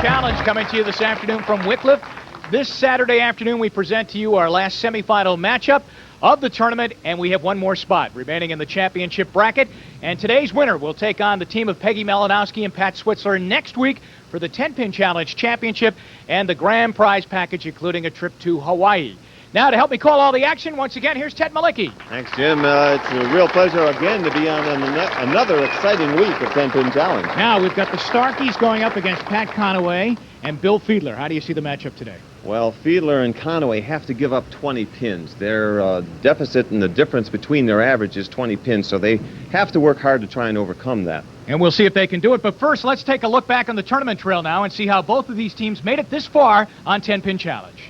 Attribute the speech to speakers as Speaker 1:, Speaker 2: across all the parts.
Speaker 1: Challenge coming to you this afternoon from Wickliffe. This Saturday afternoon, we present to you our last semifinal matchup of the tournament, and we have one more spot remaining in the championship bracket. And today's winner will take on the team of Peggy Malinowski and Pat Switzler next week for the 10-Pin Challenge Championship and the grand prize package, including a trip to Hawaii. Now, to help me call all the action, once again, here's Ted Malicki.
Speaker 2: Thanks, Jim. It's a real pleasure again to be on another exciting week of 10-Pin Challenge.
Speaker 1: Now, we've got the Starkeys going up against Pat Conaway and Bill Fiedler. How do you see the matchup today?
Speaker 2: Well, Fiedler and Conaway have to give up 20 pins. Their deficit and the difference between their average is 20 pins, so they have to work hard to try and overcome that.
Speaker 1: And we'll see if they can do it. But first, let's take a look back on the tournament trail now and see how both of these teams made it this far on 10-Pin Challenge.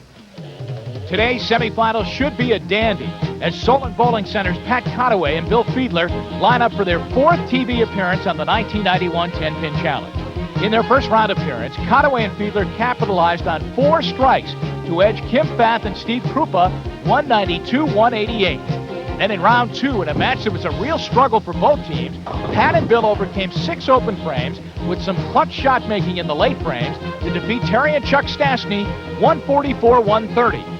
Speaker 1: Today's semifinal should be a dandy, as Solon Bowling Center's Pat Conaway and Bill Fiedler line up for their fourth TV appearance on the 1991 10-Pin Challenge. In their first round appearance, Conaway and Fiedler capitalized on 4 strikes to edge Kim Fath and Steve Krupa 192-188. Then in round 2, in a match that was a real struggle for both teams, Pat and Bill overcame 6 open frames with some clutch shot making in the late frames to defeat Terry and Chuck Stastny 144-130.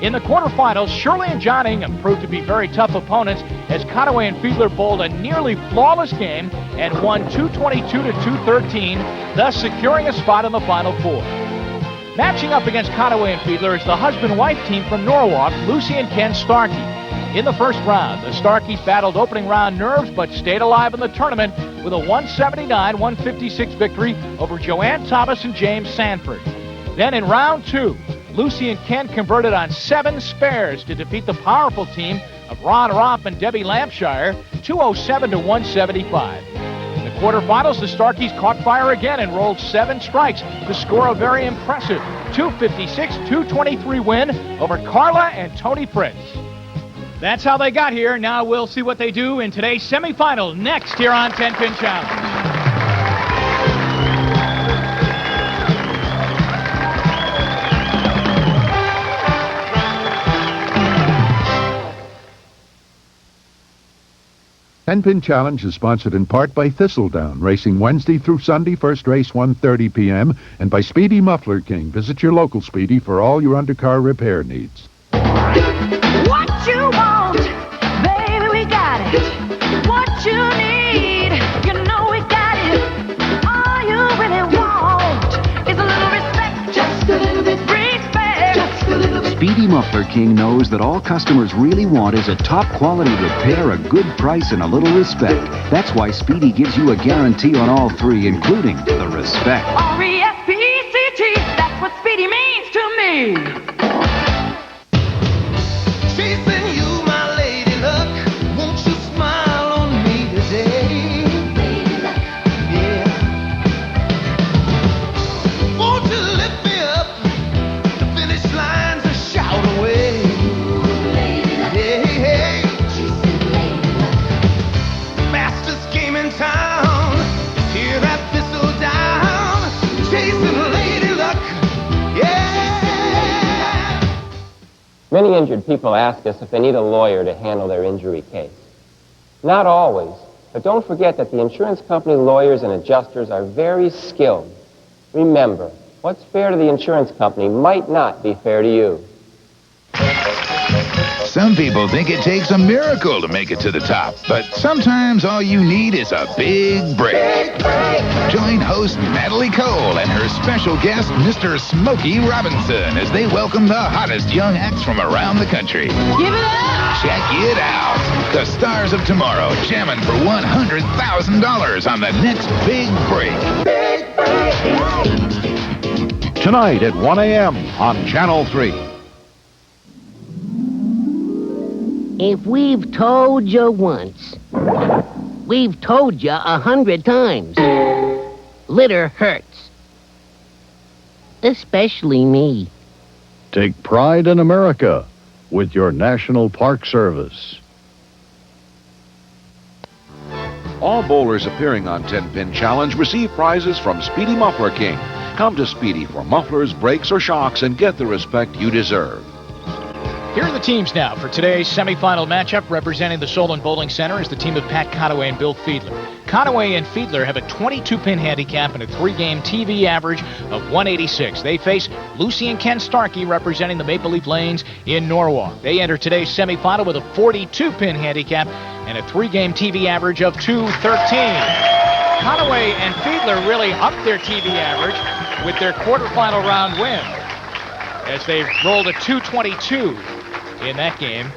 Speaker 1: In the quarterfinals, Shirley and John Ingham proved to be very tough opponents as Conaway and Fiedler bowled a nearly flawless game and won 222-213, thus securing a spot in the Final Four. Matching up against Conaway and Fiedler is the husband-wife team from Norwalk, Lucy and Ken Starkey. In the first round, the Starkeys battled opening round nerves but stayed alive in the tournament with a 179-156 victory over Joanne Thomas and James Sanford. Then in round 2, Lucy and Ken converted on 7 spares to defeat the powerful team of Ron Ropp and Debbie Lampshire 207-175. In the quarterfinals, the Starkeys caught fire again and rolled 7 strikes to score a very impressive 256-223 win over Carla and Tony Fritz. That's how they got here. Now we'll see what they do in today's semifinal next here on 10-Pin Challenge.
Speaker 3: 10-Pin Challenge is sponsored in part by Thistledown, racing Wednesday through Sunday, first race 1:30 p.m., and by Speedy Muffler King. Visit your local Speedy for all your undercar repair needs.
Speaker 4: What you want, baby, we got it. What you need, you know we got it. All you really want is a little respect, just a little bit respect, just a little bit.
Speaker 5: Speedy Muffler King knows that all customers really want is a top-quality repair, a good price, and a little respect. That's why Speedy gives you a guarantee on all 3, including the respect.
Speaker 4: R-E-S-P-E-C-T, that's what Speedy means to me.
Speaker 6: Chasing you, my lady luck. Won't you smile on me today? Lady luck. Yeah. Won't you lift me up? The finish line's a shout away. Lady luck. Hey, hey. Chasing lady luck. Fastest game in town is here at Thistledown. Chasing lady luck. Yeah.
Speaker 7: Many injured people ask us if they need a lawyer to handle their injury case. Not always, but don't forget that the insurance company lawyers and adjusters are very skilled. Remember, what's fair to the insurance company might not be fair to you.
Speaker 8: Some people think it takes a miracle to make it to the top, but sometimes all you need is a big break. Join host Natalie Cole and her special guest, Mr. Smokey Robinson, as they welcome the hottest young acts from around the country.
Speaker 4: Give it up!
Speaker 8: Check it out. The stars of tomorrow jamming for $100,000 on the next Big Break.
Speaker 3: Tonight at 1 a.m. on Channel 3.
Speaker 9: If we've told you once, we've told you 100 times. Litter hurts. Especially me.
Speaker 10: Take pride in America with your National Park Service.
Speaker 3: All bowlers appearing on 10-Pin Challenge receive prizes from Speedy Muffler King. Come to Speedy for mufflers, brakes, or shocks and get the respect you deserve.
Speaker 1: Here are the teams now for today's semifinal matchup. Representing the Solon Bowling Center is the team of Pat Conaway and Bill Fiedler. Conaway and Fiedler have a 22-pin handicap and a 3-game TV average of 186. They face Lucy and Ken Starkey, representing the Maple Leaf Lanes in Norwalk. They enter today's semifinal with a 42-pin handicap and a 3-game TV average of 213. Conaway and Fiedler really upped their TV average with their quarterfinal round win, as they rolled a 222 in that game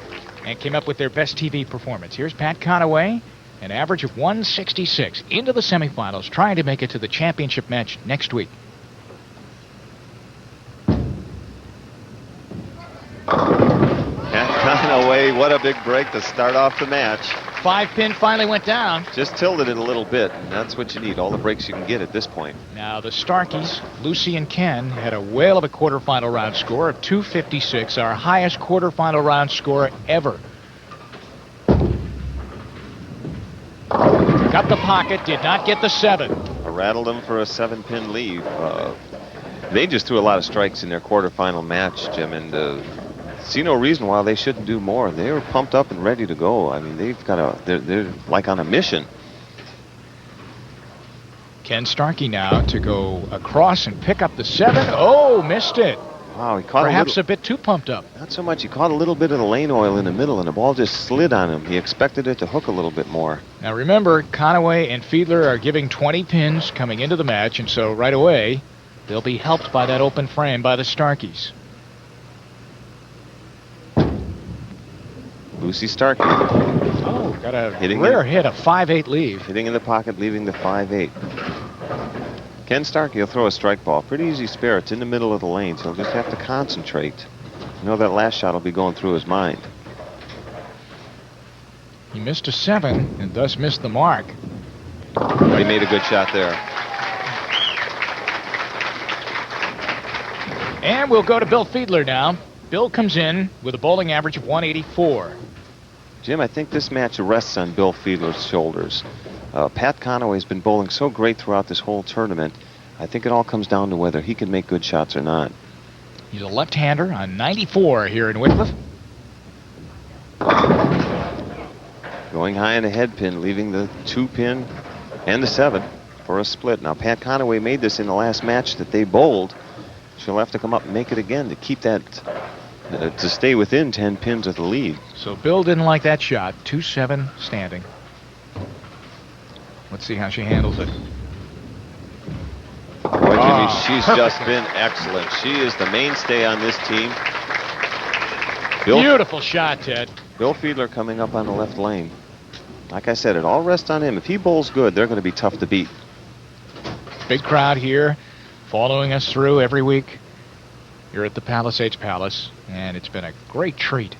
Speaker 1: and came up with their best TV performance. Here's Pat Conaway, an average of 166, into the semifinals, trying to make it to the championship match next week.
Speaker 2: Pat Conaway, what a big break to start off the match.
Speaker 1: 5-pin finally went down.
Speaker 2: Just tilted it a little bit, and that's what you need, all the breaks you can get at this point.
Speaker 1: Now the Starkeys, Lucy and Ken, had a whale of a quarterfinal round score of 256, our highest quarterfinal round score ever. Got the pocket, did not get the 7.
Speaker 2: I rattled them for a 7-pin lead. They just threw a lot of strikes in their quarterfinal match, Jim, and see no reason why they shouldn't do more. They were pumped up and ready to go. I mean, they're like on a mission.
Speaker 1: Ken Starkey now to go across and pick up the 7. Oh, missed it.
Speaker 2: Wow, he caught
Speaker 1: perhaps a bit too pumped up.
Speaker 2: Not so much. He caught a little bit of the lane oil in the middle, and the ball just slid on him. He expected it to hook a little bit more.
Speaker 1: Now remember, Conaway and Fiedler are giving 20 pins coming into the match, and so right away they'll be helped by that open frame by the Starkeys.
Speaker 2: Lucy Starkey.
Speaker 1: Oh, got a rare hit, a 5-8 leave.
Speaker 2: Hitting in the pocket, leaving the 5-8. Ken Starkey will throw a strike ball. Pretty easy spare. It's in the middle of the lane, so he'll just have to concentrate. You know that last shot will be going through his mind.
Speaker 1: He missed a 7 and thus missed the mark.
Speaker 2: But he made a good shot there.
Speaker 1: And we'll go to Bill Fiedler now. Bill comes in with a bowling average of 184.
Speaker 2: Jim, I think this match rests on Bill Fiedler's shoulders. Pat Conaway's been bowling so great throughout this whole tournament. I think it all comes down to whether he can make good shots or not.
Speaker 1: He's a left-hander on 94 here in Wickliffe.
Speaker 2: Going high in the head pin, leaving the 2-pin and the 7 for a split. Now, Pat Conaway made this in the last match that they bowled. She'll have to come up and make it again to keep that, to stay within 10 pins of the lead.
Speaker 1: So Bill didn't like that shot. 2-7 standing. Let's see how she handles it.
Speaker 2: Boy, Jimmy, she's just been excellent. She is the mainstay on this team.
Speaker 1: Beautiful shot, Ted.
Speaker 2: Bill Fiedler coming up on the left lane. Like I said, it all rests on him. If he bowls good, they're going to be tough to beat.
Speaker 1: Big crowd here, following us through every week here at the Palisades Palace, and it's been a great treat.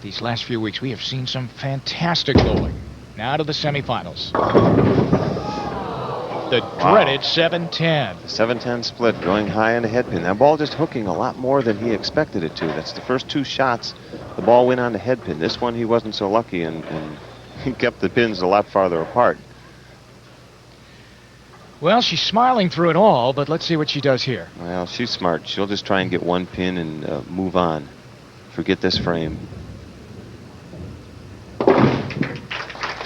Speaker 1: These last few weeks, we have seen some fantastic bowling. Now to the semifinals. The dreaded 7-10.
Speaker 2: The 7-10 split going high in the head pin. That ball just hooking a lot more than he expected it to. That's the first 2 shots. The ball went on the head pin. This one he wasn't so lucky, and he kept the pins a lot farther apart.
Speaker 1: Well, she's smiling through it all, but let's see what she does here.
Speaker 2: Well, she's smart. She'll just try and get 1 pin and move on. Forget this frame.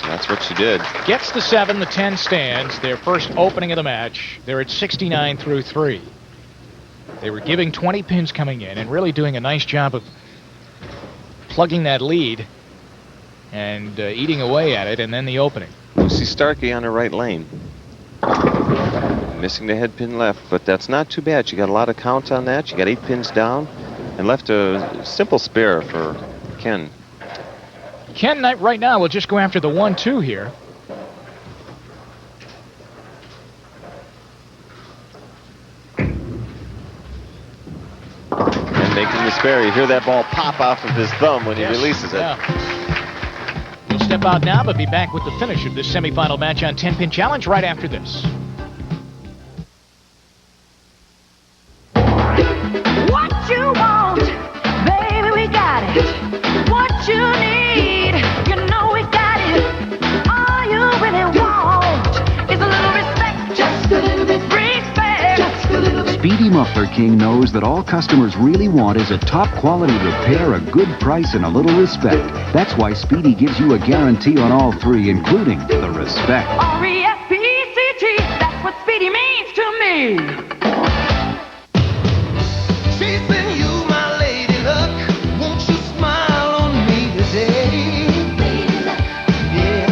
Speaker 2: That's what she did.
Speaker 1: Gets the 7, the 10 stands. Their first opening of the match. They're at 69 through 3. They were giving 20 pins coming in and really doing a nice job of plugging that lead and eating away at it, and then the opening.
Speaker 2: Lucy Starkey on her right lane. Missing the head pin left, but that's not too bad. She got a lot of count on that. She got 8 pins down and left a simple spare for Ken.
Speaker 1: Ken right now will just go after the 1-2 here.
Speaker 2: And making the spare. You hear that ball pop off of his thumb when he releases it.
Speaker 1: Yeah. We'll step out now, but be back with the finish of this semifinal match on 10-Pin Challenge right after this.
Speaker 4: What you want, baby, we got it. What you need, you know we got it. All you really want is a little respect, just a little bit respect. Just a little bit.
Speaker 5: Speedy Muffler King knows that all customers really want is a top-quality repair, a good price, and a little respect. That's why Speedy gives you a guarantee on all three, including the respect.
Speaker 4: R-E-S-P-E-C-T, that's what Speedy means to me.
Speaker 6: Chasing you, my lady luck. Won't you smile on me today? Yeah.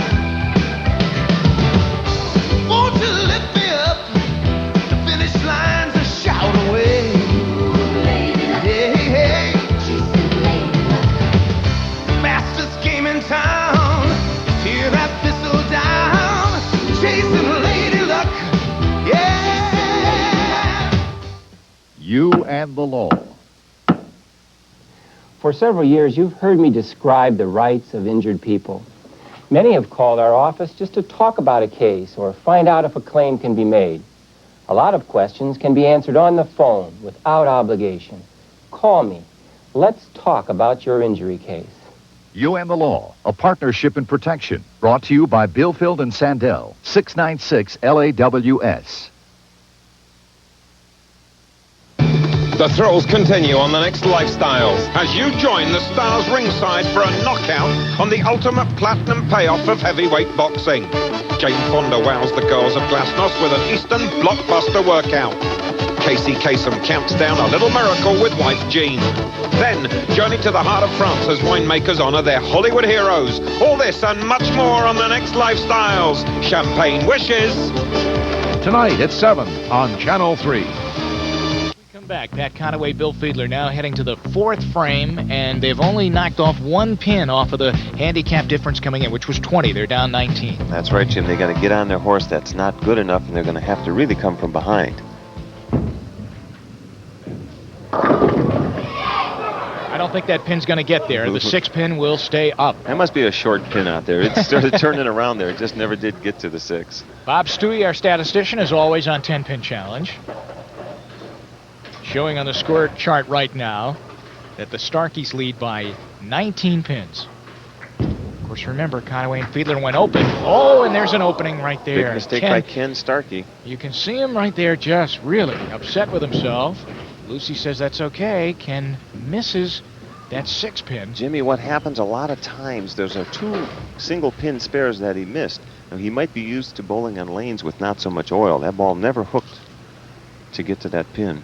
Speaker 6: Won't you lift me up? The finish line's a shout away. Yeah, hey. Fastest game in town. Hear that thistle down. Chasing lady luck. Yeah.
Speaker 10: You and the Law.
Speaker 7: For several years, you've heard me describe the rights of injured people. Many have called our office just to talk about a case or find out if a claim can be made. A lot of questions can be answered on the phone without obligation. Call me. Let's talk about your injury case.
Speaker 10: You and the Law, a partnership in protection. Brought to you by Billfield and Sandell, 696 LAWS.
Speaker 11: The thrills continue on the next Lifestyles as you join the stars ringside for a knockout on the ultimate platinum payoff of heavyweight boxing. Jane Fonda wows the girls of Glasnost with an Eastern blockbuster workout. Casey Kasem counts down a little miracle with wife Jean. Then, journey to the heart of France as winemakers honor their Hollywood heroes. All this and much more on the next Lifestyles. Champagne wishes.
Speaker 1: Tonight at 7 on Channel 3. Back. Pat Conaway, Bill Fiedler now heading to the fourth frame, and they've only knocked off one pin off of the handicap difference coming in, which was 20. They're down 19.
Speaker 2: That's right, Jim. They got to get on their horse. That's not good enough, and they're going to have to really come from behind.
Speaker 1: I don't think that pin's going to get there. The 6 pin will stay up.
Speaker 2: That must be a short pin out there. It started turning around there. It just never did get to the 6.
Speaker 1: Bob Stewie, our statistician, is always on 10-pin challenge. Showing on the score chart right now that the Starkeys lead by 19 pins. Of course, remember, Conaway and Fiedler went open. Oh, and there's an opening right there.
Speaker 2: Big mistake by Ken Starkey.
Speaker 1: You can see him right there just really upset with himself. Lucy says that's okay. Ken misses that 6 pin.
Speaker 2: Jimmy, what happens a lot of times, there's 2 single pin spares that he missed. Now, he might be used to bowling on lanes with not so much oil. That ball never hooked to get to that pin.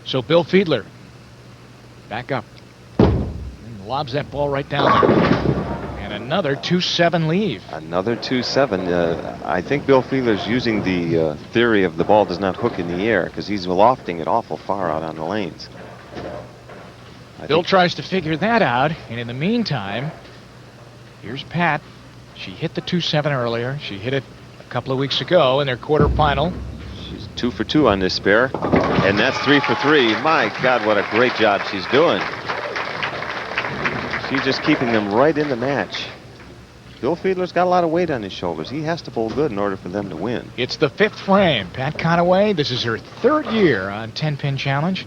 Speaker 1: So Bill Fiedler back up and lobs that ball right down there. And another 2-7 leave.
Speaker 2: Another 2-7. I think Bill Fiedler's using the theory of the ball does not hook in the air because he's lofting it awful far out on the lanes.
Speaker 1: Bill tries to figure that out, and in the meantime, here's Pat. She hit the 2-7 earlier. She hit it a couple of weeks ago in their quarterfinal.
Speaker 2: She's 2 for 2 on this spare, and that's 3 for 3. My God, what a great job she's doing. She's just keeping them right in the match. Bill Fiedler's got a lot of weight on his shoulders. He has to bowl good in order for them to win.
Speaker 1: It's the 5th frame. Pat Conaway, this is her 3rd year on 10-pin challenge,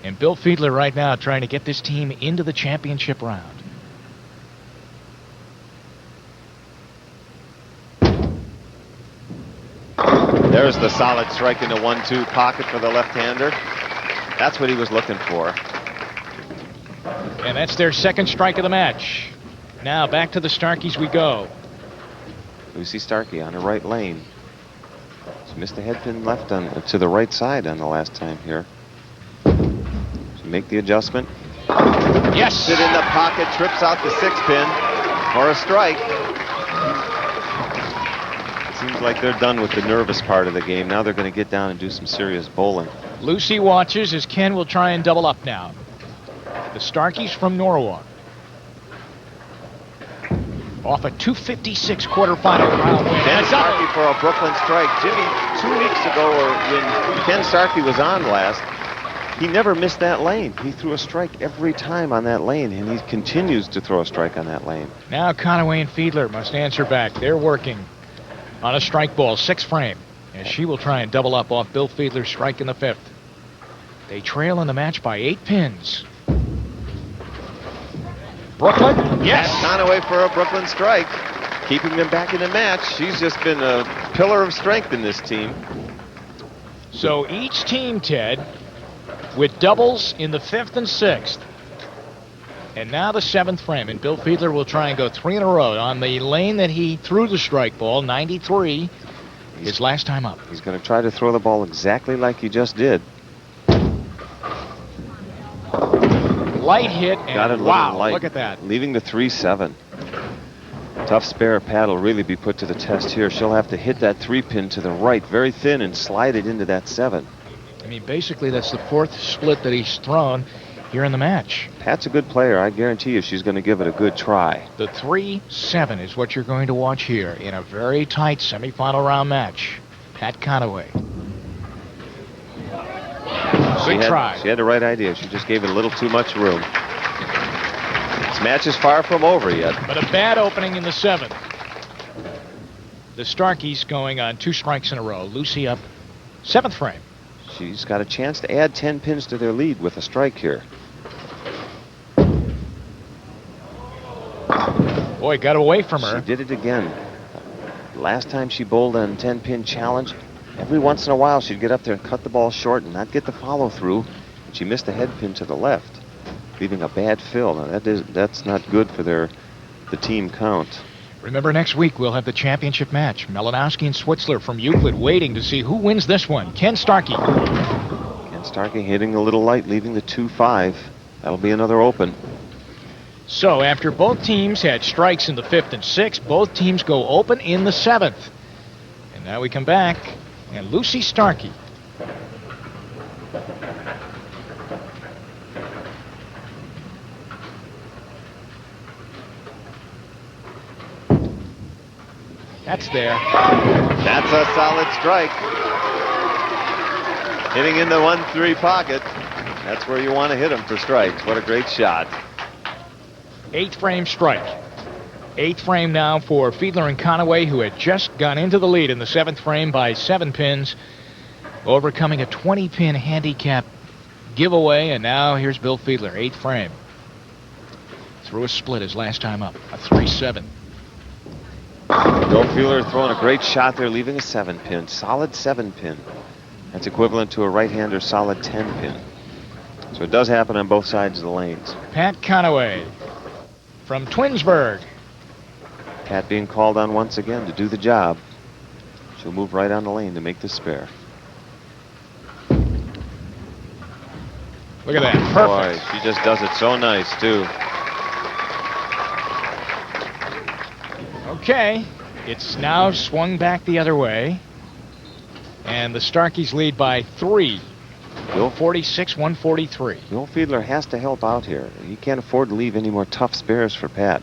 Speaker 1: and Bill Fiedler right now trying to get this team into the championship round.
Speaker 2: There's the solid strike in the 1-2 pocket for the left-hander. That's what he was looking for.
Speaker 1: And that's their 2nd strike of the match. Now back to the Starkeys we go.
Speaker 2: Lucy Starkey on the right lane. She missed the headpin left to the right side on the last time here. She make the adjustment.
Speaker 1: Yes!
Speaker 2: Sit in the pocket, trips out the 6 pin for a strike. Seems like they're done with the nervous part of the game. Now they're going to get down and do some serious bowling.
Speaker 1: Lucy watches as Ken will try and double up now. The Starkeys from Norwalk. Off a 256 quarterfinal round win.
Speaker 2: Ken Starkey for a Brooklyn strike. Jimmy, 2 weeks ago, or when Ken Starkey was on last, he never missed that lane. He threw a strike every time on that lane, and he continues to throw a strike on that lane.
Speaker 1: Now Conaway and Fiedler must answer back. They're working on a strike ball, 6th frame, as she will try and double up off Bill Fiedler's strike in the 5th. They trail in the match by 8 pins. Brooklyn, yes!
Speaker 2: Conaway for a Brooklyn strike, keeping them back in the match. She's just been a pillar of strength in this team.
Speaker 1: So each team, Ted, with doubles in the 5th and 6th. And now the 7th frame. And Bill Fiedler will try and go 3 in a row on the lane that he threw the strike ball, 93, his last time up.
Speaker 2: He's going to try to throw the ball exactly like he just did.
Speaker 1: Light hit, and
Speaker 2: Got it
Speaker 1: wow,
Speaker 2: light,
Speaker 1: look at that.
Speaker 2: Leaving the 3-7. Tough spare. Pat will really be put to the test here. She'll have to hit that 3-pin to the right, very thin, and slide it into that 7.
Speaker 1: I mean, basically, that's the 4th split that he's thrown here in the match.
Speaker 2: Pat's a good player. I guarantee you she's going to give it a good try.
Speaker 1: The 3-7 is what you're going to watch here in a very tight semifinal round match. Pat Conaway. Good try.
Speaker 2: She had the right idea. She just gave it a little too much room. This match is far from over yet.
Speaker 1: But a bad opening in the 7th. The Starkeys going on 2 strikes in a row. Lucy up 7th frame.
Speaker 2: She's got a chance to add 10 pins to their lead with a strike here.
Speaker 1: Boy, got away from her.
Speaker 2: She did it again. Last time she bowled on 10-pin challenge, every once in a while she'd get up there and cut the ball short and not get the follow through. And she missed a head pin to the left, leaving a bad fill. Now that's not good for the team count.
Speaker 1: Remember, next week we'll have the championship match. Malinowski and Switzler from Euclid waiting to see who wins this one. Ken Starkey.
Speaker 2: Ken Starkey hitting a little light, leaving the 2-5. That'll be another open.
Speaker 1: So after both teams had strikes in the 5th and 6th, both teams go open in the 7th. And now we come back, and Lucy Starkey. That's there.
Speaker 2: That's a solid strike. Hitting in the 1-3 pocket. That's where you want to hit him for strikes. What a great shot.
Speaker 1: 8th frame strike. 8th frame now for Fiedler and Conaway, who had just gone into the lead in the 7th frame by 7 pins, overcoming a 20-pin handicap giveaway. And now here's Bill Fiedler, 8th frame. Threw a split his last time up, a 3-7.
Speaker 2: Bill Fiedler throwing a great shot there, leaving a 7-pin. Solid 7-pin. That's equivalent to a right-hander solid 10-pin. So it does happen on both sides of the lanes.
Speaker 1: Pat Conaway from Twinsburg.
Speaker 2: Pat being called on once again to do the job. She'll move right on the lane to make the spare.
Speaker 1: Look at that. Perfect.
Speaker 2: Boy, she just does it so nice, too.
Speaker 1: Okay. It's now swung back the other way. And the Starkeys lead by 3. 146-143.
Speaker 2: Bill Fiedler has to help out here. He can't afford to leave any more tough spares for Pat.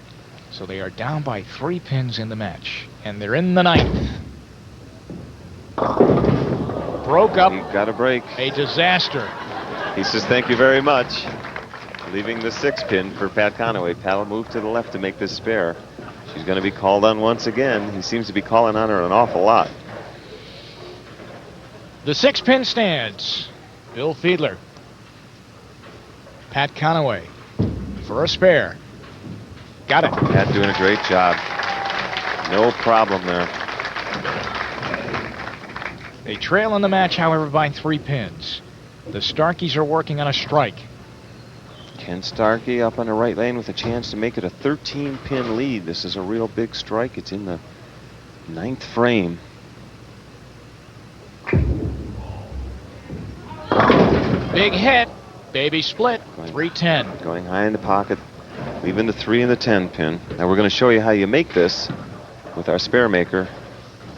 Speaker 1: So they are down by 3 pins in the match. And they're in the 9th. Broke up.
Speaker 2: You've got a break.
Speaker 1: A disaster.
Speaker 2: He says thank you very much. Leaving the 6-pin for Pat Conaway. Pat will move to the left to make this spare. She's going to be called on once again. He seems to be calling on her an awful lot.
Speaker 1: The 6-pin stands. Bill Fiedler. Pat Conaway for a spare. Got it.
Speaker 2: Pat doing a great job. No problem there.
Speaker 1: They trail in the match, however, by 3 pins. The Starkeys are working on a strike.
Speaker 2: Ken Starkey up on the right lane with a chance to make it a 13-pin lead. This is a real big strike. It's in the 9th frame.
Speaker 1: Big hit. Baby split. 3-10.
Speaker 2: Going high in the pocket, leaving the 3 and the 10-pin. Now we're going to show you how you make this with our spare maker.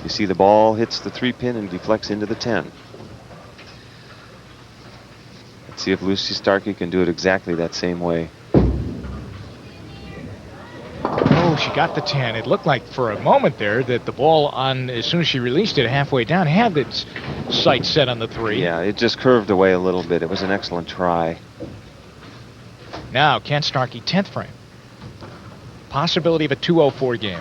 Speaker 2: You see the ball hits the 3-pin and deflects into the 10. Let's see if Lucy Starkey can do it exactly that same way.
Speaker 1: Oh, she got the 10. It looked like for a moment there that the ball, on as soon as she released it halfway down, had its sight set on the 3.
Speaker 2: Yeah, it just curved away a little bit. It was an excellent try.
Speaker 1: Now, Ken Starkey, 10th frame. Possibility of a 204 game.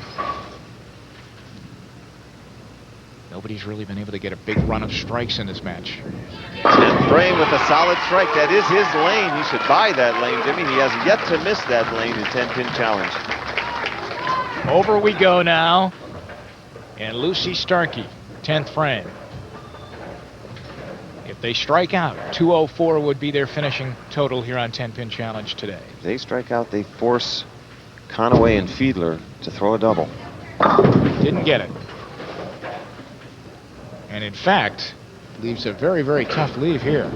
Speaker 1: Nobody's really been able to get a big run of strikes in this match.
Speaker 2: 10th frame with a solid strike. That is his lane. He should buy that lane, Jimmy. He has yet to miss that lane in 10-pin challenge.
Speaker 1: Over we go now. And Lucy Starkey, 10th frame. If they strike out, 204 would be their finishing total here on 10-pin challenge today.
Speaker 2: If they strike out, they force Conaway and Fiedler to throw a double.
Speaker 1: Didn't get it. And in fact, leaves a very, very tough leave here.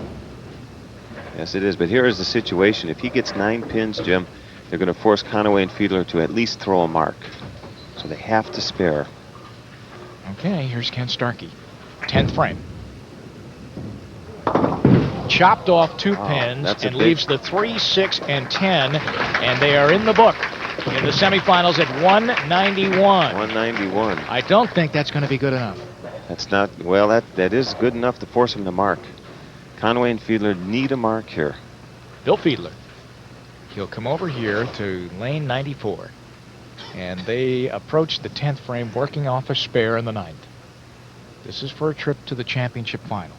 Speaker 2: Yes, it is. But here is the situation. If he gets 9 pins, Jim, they're going to force Conaway and Fiedler to at least throw a mark. So they have to spare.
Speaker 1: Okay, here's Ken Starkey. 10th frame. Chopped off 2 pins and leaves the 3, 6, and 10. And they are in the book in the semifinals at 191.
Speaker 2: 191.
Speaker 1: I don't think that's going to be good enough.
Speaker 2: That's not, well, that is good enough to force him to mark. Conaway and Fiedler need a mark here.
Speaker 1: Bill Fiedler. He'll come over here to lane 94. And they approach the 10th frame, working off a spare in the 9th. This is for a trip to the championship final.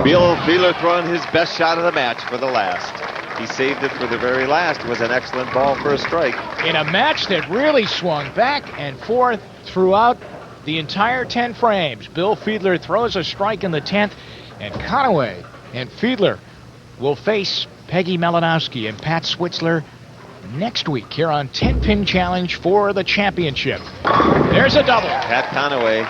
Speaker 2: Bill Fiedler throwing his best shot of the match for the last. He saved it for the very last. It was an excellent ball for a strike.
Speaker 1: In a match that really swung back and forth throughout the entire 10 frames, Bill Fiedler throws a strike in the 10th, and Conaway and Fiedler will face Peggy Malinowski and Pat Switzler next week here on 10-Pin Challenge for the championship. There's a double.
Speaker 2: Pat Conaway,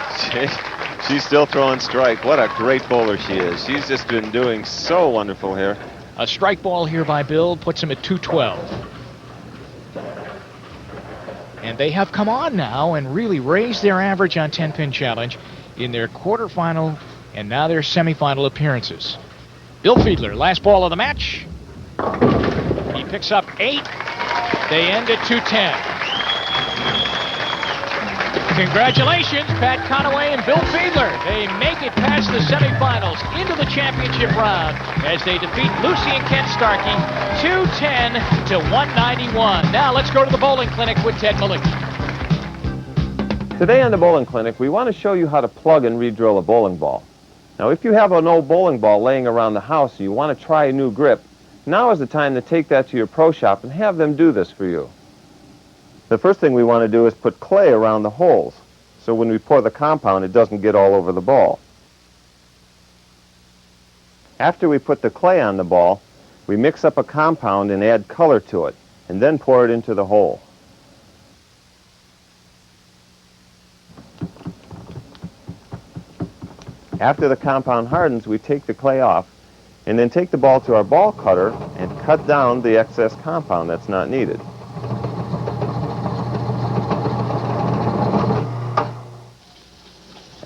Speaker 2: she's still throwing strike. What a great bowler she is. She's just been doing so wonderful here.
Speaker 1: A strike ball here by Bill puts him at 212. And they have come on now and really raised their average on 10-Pin Challenge in their quarterfinal and now their semifinal appearances. Bill Fiedler, last ball of the match. He picks up 8. They end at 210. Congratulations, Pat Conaway and Bill Fiedler. They make it past the semifinals into the championship round as they defeat Lucy and Ken Starkey 210 to 191. Now let's go to the bowling clinic with Ted Malicki.
Speaker 7: Today on the bowling clinic, we want to show you how to plug and re-drill a bowling ball. Now, if you have an old bowling ball laying around the house and you want to try a new grip, now is the time to take that to your pro shop and have them do this for you. The first thing we want to do is put clay around the holes, so when we pour the compound, it doesn't get all over the ball. After we put the clay on the ball, we mix up a compound and add color to it, and then pour it into the hole. After the compound hardens, we take the clay off, and then take the ball to our ball cutter and cut down the excess compound that's not needed.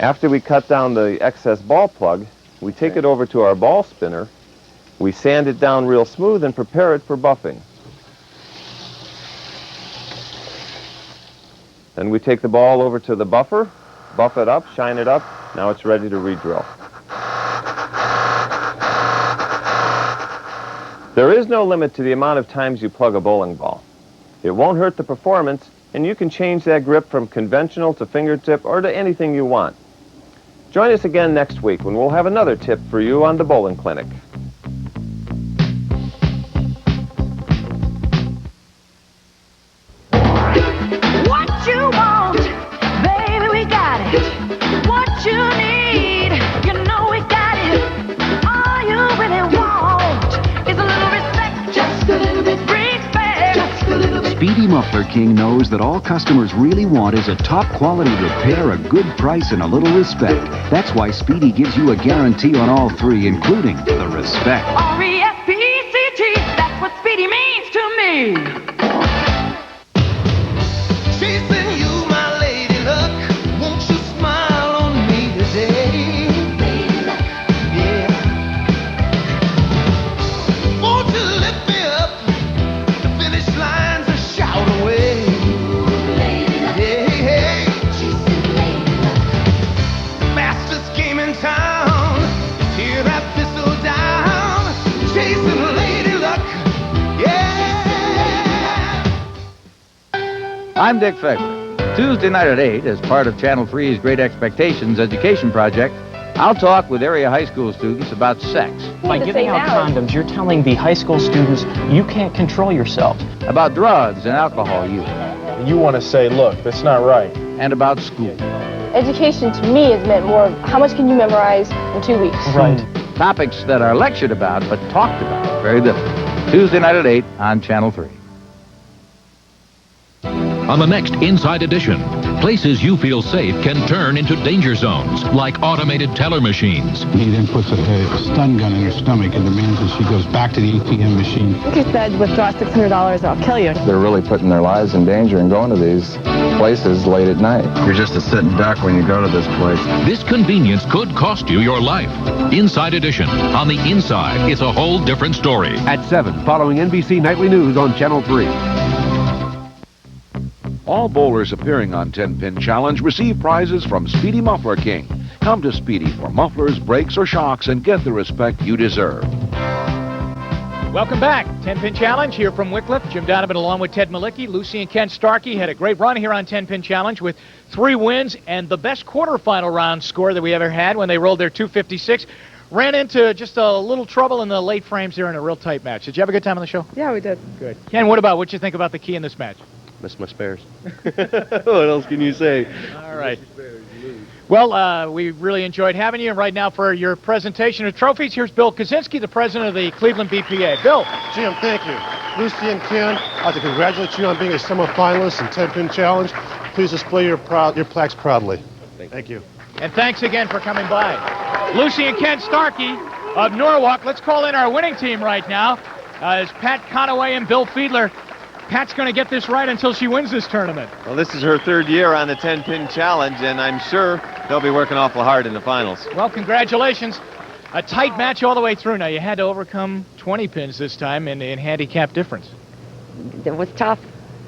Speaker 7: After we cut down the excess ball plug, we take it over to our ball spinner, we sand it down real smooth and prepare it for buffing. Then we take the ball over to the buffer, buff it up, shine it up, now it's ready to re-drill. There is no limit to the amount of times you plug a bowling ball. It won't hurt the performance, and you can change that grip from conventional to fingertip or to anything you want. Join us again next week when we'll have another tip for you on the Bowling Clinic.
Speaker 4: What you want, baby, we got it. What you need, you know we got it. All you really want is a little respect, just a little bit respect, just a little bit.
Speaker 5: Speedy Muffler King knows that all customers really want is a top-quality repair, a good price, and a little respect. That's why Speedy gives you a guarantee on all 3, including the respect.
Speaker 4: R-E-S-P-E-C-T, that's what Speedy means to me.
Speaker 6: Chasing you, my lady luck. Won't you smile on me today? Lady luck. Yeah. Won't you lift me up? The finish line's a shout away. Lady luck. Hey, hey. Chasing lady luck. Fastest game in town. Hear that thistle down. Chasing lady luck. Yeah.
Speaker 12: I'm Dick Fegler. Tuesday night at 8, as part of Channel 3's Great Expectations education project, I'll talk with area high school students about sex.
Speaker 13: By giving out condoms, you're telling the high school students you can't control yourself.
Speaker 12: About drugs and alcohol use.
Speaker 14: You want to say, look, that's not right.
Speaker 12: And about school.
Speaker 14: Education to me has meant more of how much can you memorize in 2 weeks.
Speaker 12: Right. Topics that are lectured about but talked about very little. Tuesday night at 8 on Channel 3.
Speaker 15: On the next Inside Edition, places you feel safe can turn into danger zones, like automated teller machines.
Speaker 16: He then puts a stun gun in her stomach and demands that she goes back to the ATM machine.
Speaker 14: He said, withdraw $600 or I'll kill you.
Speaker 17: They're really putting their lives in danger and going to these places late at night. You're just a sitting duck when you go to this place.
Speaker 15: This convenience could cost you your life. Inside Edition. On the inside, it's a whole different story.
Speaker 18: At 7, following NBC Nightly News on Channel 3.
Speaker 3: All bowlers appearing on 10-Pin Challenge receive prizes from Speedy Muffler King. Come to Speedy for mufflers, brakes, or shocks and get the respect you deserve.
Speaker 1: Welcome back. 10-Pin Challenge here from Wickliffe. Jim Donovan along with Ted Malicki. Lucy and Ken Starkey had a great run here on 10-Pin Challenge with 3 wins and the best quarterfinal round score that we ever had when they rolled their 256. Ran into just a little trouble in the late frames there in a real tight match. Did you have a good time on the show?
Speaker 14: Yeah, we did.
Speaker 1: Good. Ken, what'd you think about the key in this match?
Speaker 19: Missed my spares. What else can you say?
Speaker 1: All right. Well, we really enjoyed having you. And right now for your presentation of trophies, here's Bill Kaczynski, the president of the Cleveland BPA. Bill.
Speaker 20: Jim, thank you. Lucy and Ken, I'd like to congratulate you on being a semifinalist in 10-Pin Challenge. Please display your plaques proudly. Thank you.
Speaker 1: And thanks again for coming by. Lucy and Ken Starkey of Norwalk. Let's call in our winning team right now. It's Pat Conaway and Bill Fiedler. Pat's going to get this right until she wins this tournament.
Speaker 2: Well, this is her 3rd year on the 10-Pin Challenge, and I'm sure they'll be working awful hard in the finals.
Speaker 1: Well, congratulations. A tight match all the way through. Now, you had to overcome 20 pins this time in handicap difference.
Speaker 21: It was tough.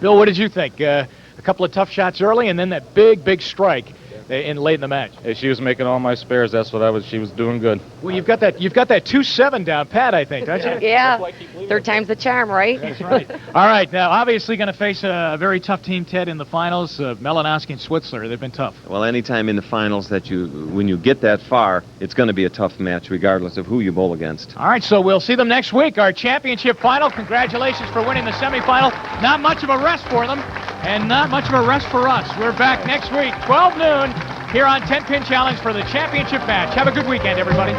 Speaker 1: Bill, what did you think? A couple of tough shots early, and then that big strike late in the match.
Speaker 22: Hey, she was making all my spares. That's what she was doing good.
Speaker 1: Well, you've got that 2-7 down pat, I think, don't you?
Speaker 21: Yeah. 3rd time's the charm, right?
Speaker 1: That's right. All right, now obviously going to face a very tough team, Ted, in the finals. Melanowski and Switzler, they've been tough.
Speaker 2: Well, anytime in the finals when you get that far, it's going to be a tough match regardless of who you bowl against.
Speaker 1: All right, so we'll see them next week. Our championship final. Congratulations for winning the semifinal. Not much of a rest for them, and not much of a rest for us. We're back next week, 12 noon, here on 10-Pin Challenge for the championship match. Have a good weekend, everybody.